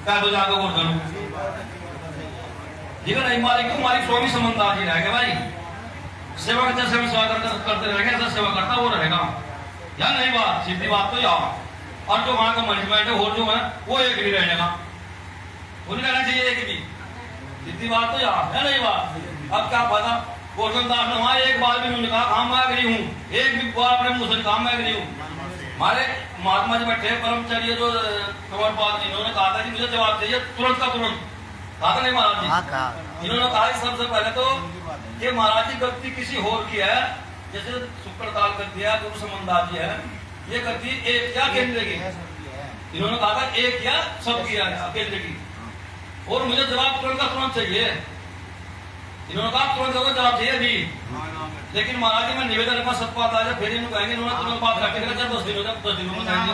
कह दो जाकर गोवर्धन ठीक है। नहीं मालिक को मालिक स्वामी संबंध जी रहेगा भाई, सेवा जैसे हम सेवा करते रहेंगे ऐसा सेवा करता वो रहेगा या नहीं। बात सीधी बात तो यार, और जो वहां का मैनेजमेंट है और जो है वो एक नहीं रहेगा, वो नहीं रहना चाहिए एक भी, सीधी बात तो यार है नहीं। बात अब क्या पता गोवर्धन दास ने वहां एक बार भी उन्होंने कहा काम मैं एग्री हूँ, एक भी बार अपने मुंह से काम मैं एग्री हूँ। हमारे महात्मा जी बैठे परमचर्य जो कमरपाल जी, इन्होंने कहा था कि मुझे जवाब चाहिए तुरंत का तुरंत, कहा था नहीं महाराज जी। इन्होंने कहा सबसे पहले तो ये महाराज जी गलती किसी और की है, जैसे सुप्रताल कर दिया गुरु समन्दास जी है, ये गलती एक क्या केंद्र की, इन्होंने कहा था एक क्या सब किया केंद्र की, और मुझे जवाब तुरंत का तुरंत चाहिए। इन्होंने कहा तुरंत का जवाब चाहिए भी, लेकिन महाराज जी मैं निवेदन का सत्पात आ जाए फिर इन्होंने कहेंगे, इन्होंने तुरंत बात रखेगा जब 10 दिन हो जाए 10 दिनों में जाएंगे,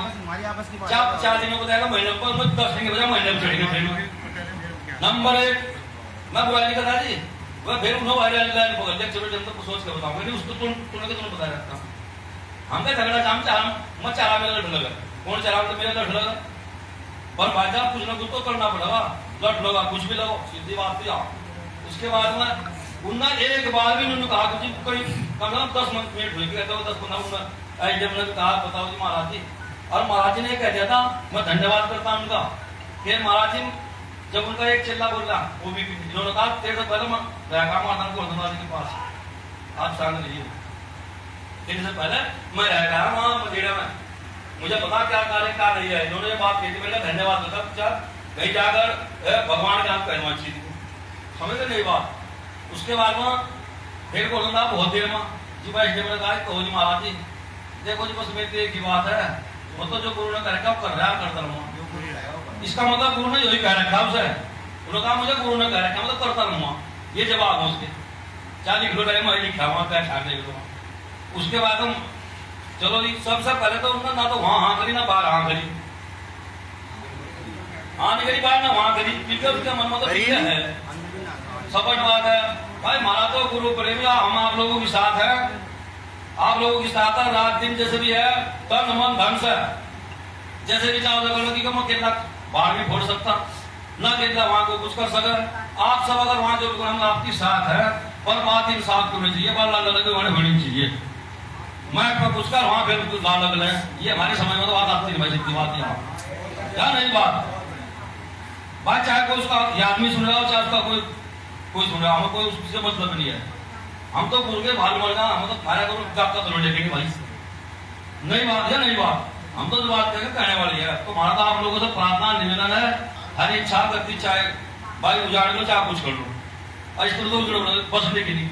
4 दिनों को जाएगा महीने पर 10 दिन के बजाय महीने में चढ़ेंगे ट्रेन। नंबर 1 मैं बुराई नहीं करता जी, वह फिर उन्होंने वायरल लाइन पकड़ लिया, चलो जब तक सोच के बताऊंगा नहीं उसको तुमने बता रखता हूँ। हम क्या झगड़ा जाम चाह मैं चारा मेरा लड़ लगा, कौन चारा तो मेरा लड़ लगा, पर भाई साहब कुछ ना कुछ तो करना पड़ेगा, लड़ लगा कुछ भी लगो, सीधी बात तो यार। उसके बाद में उन्होंने एक बार भी उन्होंने कहा कि कोई कम से कम 10 मिनट हुई, 10-15 मिनट मैंने कहा बताओ जी महाराज जी, और महाराज जी ने कह दिया था मैं धन्यवाद करता हूँ उनका कि महाराज जी जब उनका एक चिल्ला बोल रहा वो भी इन्होंने कहा तेरे से पहले मैं माता गोवर्धन के पास आप सांग लीजिए, तेरे से पहले मैं रह गया वहाँ मजेड़ा में, मुझे पता क्या कार्य क्या नहीं है। इन्होंने बात कही थी, मैंने धन्यवाद करता कहीं जाकर भगवान के आप कहना चाहिए समझ नहीं बात। उसके बाद में फिर गोवर्धन दास बहुत देर में जी भाई मैंने कहा कहो जी महाराज जी देखो जी बस मेरी एक ही बात है, वो तो जो गुरु ने कर रखा कर रहा है करता रहूंगा, इसका मतलब गुरु ने यही कह रखा उसे, उन्होंने कहा मुझे गुरु ने कह रखा मतलब करता रहूंगा, ये जवाब है उसके, क्या लिख लो मैं लिखा हुआ क्या छाट देख लो। उसके बाद हम चलो जी सबसे पहले तो उन्होंने ना तो वहां हाँ करी ना बाहर हाँ करी, हाँ नहीं करी बाहर ना वहां करी, क्योंकि उसके मन में तो है सपट बात है भाई हमारा तो गुरु प्रेमी हम आप लोगों के साथ है, आप लोगों के साथ है रात दिन जैसे भी है तन मन धन से जैसे भी चाहो तो कि मैं कितना बाहर भी फोड़ सकता ना कितना वहां को कुछ कर सके। आप सब अगर वहां जो हम आपके साथ है पर बात इंसाफ करनी चाहिए, बात लाल लगे होनी चाहिए, मैं कुछ कर वहां फिर लाल लग रहे ये हमारी समझ में तो बात आती नहीं भाई सीधी बात यहाँ क्या नहीं बात चाहे कोई उसका आदमी सुन रहा हो चाहे उसका कोई सुन रहा, हमें कोई उससे मतलब नहीं है, हम तो गुरु के भाल मरना हम तो खाया करो आपका तो लेंगे भाई नहीं बात है नहीं बात, हम तो बात करके कहने वाली है। तो हमारा तो आप लोगों से प्रार्थना निवेदन है हर इच्छा करती चाहे भाई उजाड़ लो चाहे कुछ कर लो, इस तरह तो बसने के लिए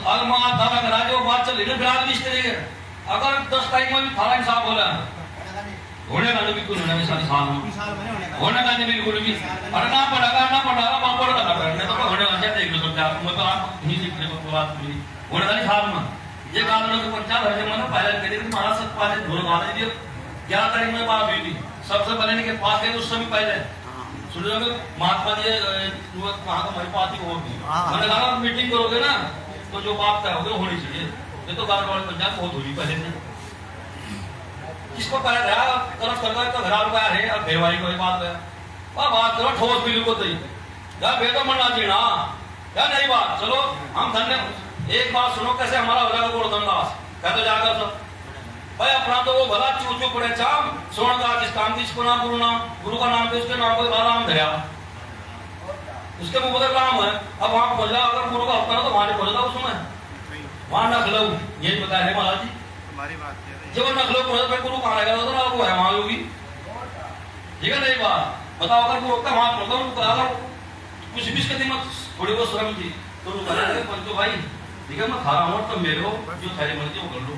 अगर मैं दावा करा जो बात चल रही है इस तरीके अगर 10 तारीख में भी थारा इंसाफ हो रहा है होने का बिल्कुल होने सारी साल होने का नहीं बिल्कुल भी, अरे ना पढ़ागा बाप पढ़ा करने तो होने वाला देख लो सकते आप मैं तो आप नहीं सीखने को बात हुई होने वाली साल में ये कानूनों के पंचायत है मैंने पहले करी थी महाराज सत्पाल धोल मारे दिए 11 तारीख में बात हुई थी, सबसे पहले इनके पास गए उस समय पहले सुन लो महात्मा जी वहां को हमारी पार्टी को मैंने कहा मीटिंग करोगे ना तो जो बात तय होगी होनी चाहिए, ये तो गाँव वाले पंचायत बहुत हुई पहले से किसको पहले रहा गलत कर रहा है तो घर रुपया है अब भेवाई को बात है बात करो ठोस बिल को तो यार बेटा मरना चाहिए ना या नहीं बात। चलो हम धन्य एक बात सुनो कैसे हमारा हो जाएगा गोवर्धन दास कह तो जाकर सब भाई अपना तो वो भला चू चू पड़े चाम सोन का जिस काम की इसको नाम गुरु का नाम उसके नाम को राम धरा उसके मुंह पर राम है, अब वहां खोजा अगर गुरु का हफ्ता तो वहां खोजा उसमें वहां न खिलाऊ ये बता रहे महाराज जी हमारी बात जब नखलो खोजा गुरु कहाँ रहेगा तो ना वो है वहां होगी ठीक है नहीं बात बताओ अगर गुरु का वहां खोजा अगर कुछ भी इसके दिमाग थोड़ी बहुत श्रम थी तो पंचो भाई ठीक है मैं खा रहा हूँ तो मेरे को जो थारी मर्जी वो कर लो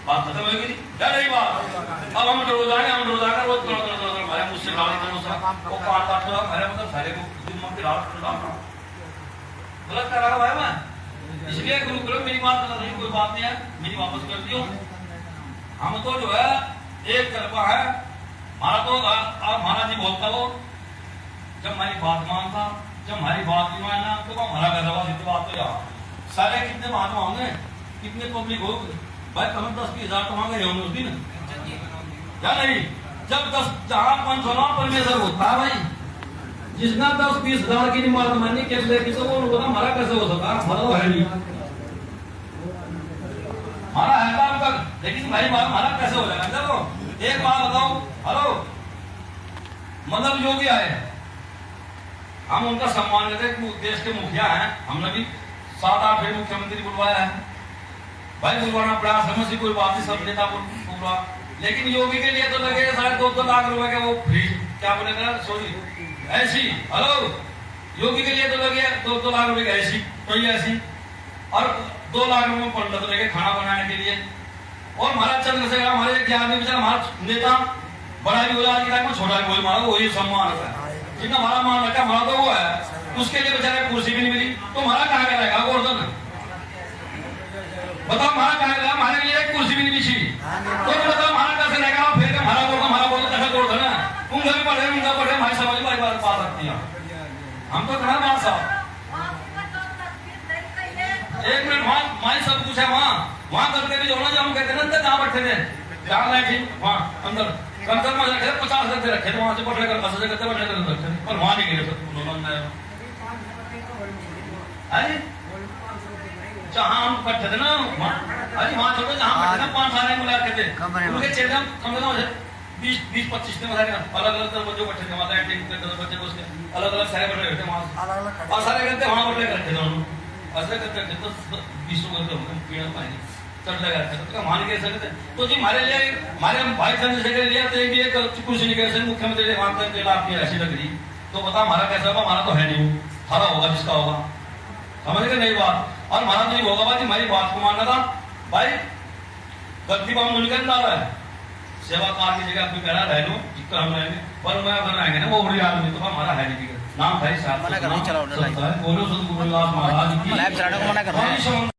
बात खत्म होगी क्या नहीं बात। अब हम रोज आकर रोज हमारे मुझसे वो 5-8 लोग हमारे मतलब सारे को गलत कर रहा भाई मैं इसलिए गुरु करो मेरी बात नहीं कोई बात नहीं है मेरी वापस करती हूँ। हम तो जो है एक तरफा है हमारा तो महाराज जी बोलता हो जब हमारी बात मानता जब हमारी बात नहीं मानना तो हमारा कर रहा सीधी बात तो यार सारे कितने महात्मा होंगे कितने पब्लिक होगी भाई कम 10-20 हज़ार तो वहां गए होंगे उस दिन क्या नहीं जब 10 जहां पंचोना परमेश्वर होता है भाई, जिसना 10-20 हजार की निमात मानी कैसे लेगी तो वो उनको हमारा कैसे हो सकता, हमारा तो है नहीं, हमारा है काम का, लेकिन भाई हमारा कैसे हो जाएगा। चलो एक बात बताओ, हेलो मतलब योगी आए, हम उनका सम्मान करते हैं, देश के मुखिया हैं, हमने भी 7-8 मुख्यमंत्री बुलवाया है भाई, बुलवाना पड़ा, समझ कोई बात नहीं, सब नेता बुलवा, लेकिन योगी के लिए तो लगे 2.5 लाख रुपए के वो फ्री, क्या बोलेगा सॉरी ऐसी, हेलो योगी के लिए तो लगे 2 लाख रुपए की ऐसी, तो ये ऐसी, और 2 लाख रुपए पंडित तो लगे खाना बनाने के लिए, और महाराज चंद्रशेखर हमारे एक आदमी बेचारा हमारा नेता बड़ा भी बोला, आज के टाइम में छोटा भी बोल मारा, वही सम्मान होता है, जितना हमारा मान रखा हमारा तो वो है, उसके लिए बेचारे कुर्सी भी नहीं मिली, तो हमारा कहाँ का रहेगा गोवर्धन, बताओ हमारा कहाँ का, हमारे लिए एक कुर्सी भी नहीं मिली, तो बताओ हमारा कैसे रहेगा, फिर हमारा बोल कैसे गोवर्धन है, उनका भी पढ़े उनका पढ़े, हमारी समझ में बात सकती है, हम तो कहा बात साहब, एक मिनट वहाँ सब कुछ है, वहाँ करके भी जो हम कहते हैं ना जहाँ बैठे थे, जहाँ बैठे वहाँ अंदर कंकर में रखे 50 गद्दे रखे थे, वहाँ से बैठे कर 80 गद्दे बैठे कर रखे थे, पर वहाँ नहीं गए उन्होंने, जहाँ हम बैठे थे ना अरे वहाँ छोटे जहाँ बैठे थे 5 साल मिला के थे, उनके चेहरे हम कम से कम 20-25 ने अलग अलग जो बैठे थे, वहाँ बच्चे उसके अलग अलग सारे बैठे थे वहाँ, और सारे गद्दे वहाँ बैठे रखे थे उन्होंने, ऐसे करते थे तो 20 गद्दे होंगे पीड़ा पाएंगे चढ़ लगा तो मान के सकते, तो जी हमारे लिए हमारे भाई चंद्रशेखर लिए तो एक कुर्सी कैसे मुख्यमंत्री मानते हैं आपकी ऐसी लग रही, तो बता हमारा कैसा होगा, हमारा तो है नहीं, हमारा होगा जिसका होगा, समझ गए नहीं बात, और हमारा तो नहीं होगा भाई, हमारी बात को मानना था भाई, गलती पर हम निकल डाला है, सेवा कार की जगह अपनी कहना रह लो जितना हम रहेंगे, पर मैं अगर रहेंगे ना वो बड़ी आदमी तो हमारा है नहीं, नाम भाई साहब बोलो सदगुरु रविदास महाराज की।